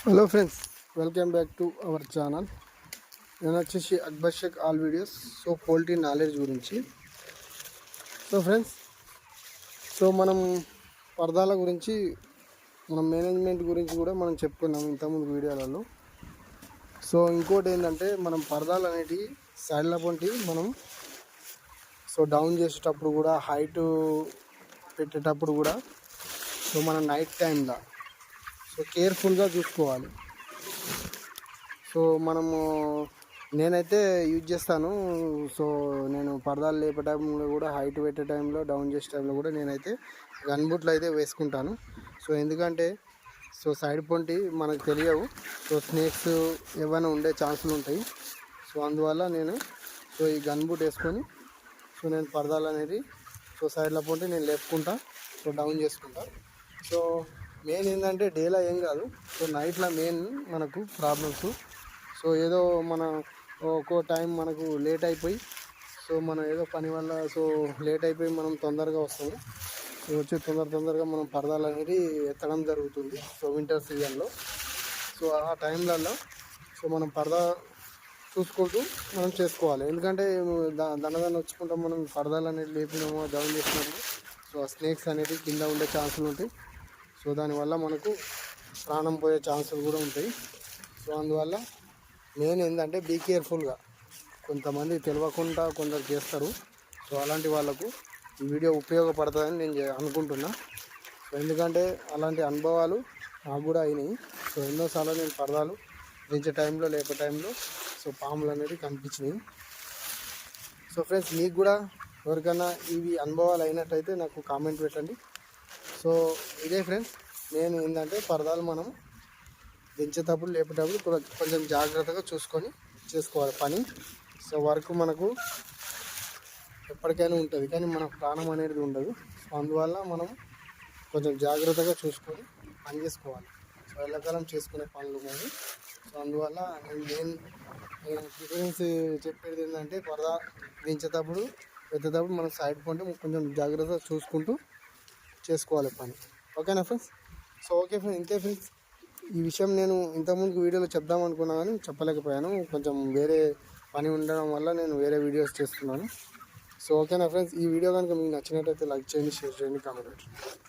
Hello friends, welcome back to our channel. నేను వచ్చేసి Akbar Shaikh all videos. So poultry knowledge గురించి. So friends, మనం పరదాల గురించి, మనం మేనేజ్మెంట్ గురించి కూడా మనం చెప్పుకున్నాం ఇంతకుముందు వీడియోలలో. సో ఇంకోటి ఏంటంటే, మనం పరదాలు అనేటివి సైడ్ల పొంటి మనం డౌన్ చేసేటప్పుడు కూడా, హైట్ పెట్టేటప్పుడు కూడా, మనం నైట్ టైంలో కేర్ఫుల్గా చూసుకోవాలి. మనము నేనైతే యూజ్ చేస్తాను. నేను పరదాలు లేపే టైంలో కూడా, హైట్ పెట్టే టైంలో, డౌన్ చేసే టైంలో కూడా నేనైతే గన్ బూట్లు అయితే వేసుకుంటాను. ఎందుకంటే సైడ్ పొంటి మనకు తెలియవు. స్నేక్స్ ఏమైనా ఉండే ఛాన్సులు ఉంటాయి. అందువల్ల నేను ఈ గన్ బూట్ వేసుకొని నేను పరదాలు అనేది సైడ్ల పొంటి నేను లేపుకుంటా, డౌన్ చేసుకుంటా. మెయిన్ ఏంటంటే డేలో ఏం కాదు, నైట్లో మెయిన్ మనకు ప్రాబ్లమ్స్. ఏదో మన ఒక్కో టైం మనకు లేట్ అయిపోయి, మనం ఏదో పని వల్ల లేట్ అయిపోయి మనం తొందరగా వస్తాము. వచ్చి తొందరగా మనం పరదాలు అనేది ఎత్తడం జరుగుతుంది వింటర్ సీజన్లో. ఆ టైంలలో మనం పరదా చూసుకుంటూ మనం చేసుకోవాలి. ఎందుకంటే దండదాన్ని వచ్చుకుంటాం, మనం పరదాలు అనేది లేపినామో డౌన్ చేసినప్పుడు స్నేక్స్ అనేది కింద ఉండే ఛాన్సులు ఉంటాయి. దానివల్ల మనకు ప్రాణం పోయే ఛాన్సులు కూడా ఉంటాయి. అందువల్ల మెయిన్ ఏంటంటే బీ కేర్ఫుల్గా. కొంతమంది తెలియకుండా కొందరు చేస్తారు. అలాంటి వాళ్ళకు ఈ వీడియో ఉపయోగపడుతుందని నేను అనుకుంటున్నా. ఎందుకంటే అలాంటి అనుభవాలు నాకు కూడా అయినాయి. ఎన్నోసార్లు నేను పరదాలు దించే టైంలో, లేపే టైంలో పాములు అనేది కనిపించినాయి. ఫ్రెండ్స్, మీకు కూడా ఎవరికైనా ఇవి అనుభవాలు అయినట్టయితే నాకు కామెంట్ పెట్టండి. ఇదే ఫ్రెండ్స్, నేను ఏంటంటే పరదాలు మనం దించేటప్పుడు, లేపేటప్పుడు కొంచెం జాగ్రత్తగా చూసుకొని చేసుకోవాలి పని. వర్క్ మనకు ఎప్పటికైనా ఉంటుంది, కానీ మన ప్రాణం అనేది ఉండదు. అందువల్ల మనం కొంచెం జాగ్రత్తగా చూసుకొని పని చేసుకోవాలి. ఎండాకాలం చేసుకునే పనులు కానీ. అందువల్ల నేను డిఫరెన్స్ చెప్పేది ఏంటంటే, పరదా దించేటప్పుడు, ఎత్తేటప్పుడు మనం సైడ్ పొంటి కొంచెం జాగ్రత్తగా చూసుకుంటూ చేసుకోవాలి పని. ఓకేనా ఫ్రెండ్స్? ఓకే ఫ్రెండ్స్, ఇంతే ఫ్రెండ్స్. ఈ విషయం నేను ఇంతకుముందు వీడియోలో చెప్దాం అనుకున్నా కానీ చెప్పలేకపోయాను. కొంచెం వేరే పని ఉండడం వల్ల నేను వేరే వీడియోస్ చేస్తున్నాను. ఓకేనా ఫ్రెండ్స్, ఈ వీడియో కనుక మీకు నచ్చినట్టయితే లైక్ చేయండి, షేర్ చేయండి, కామెంట్ చేయండి.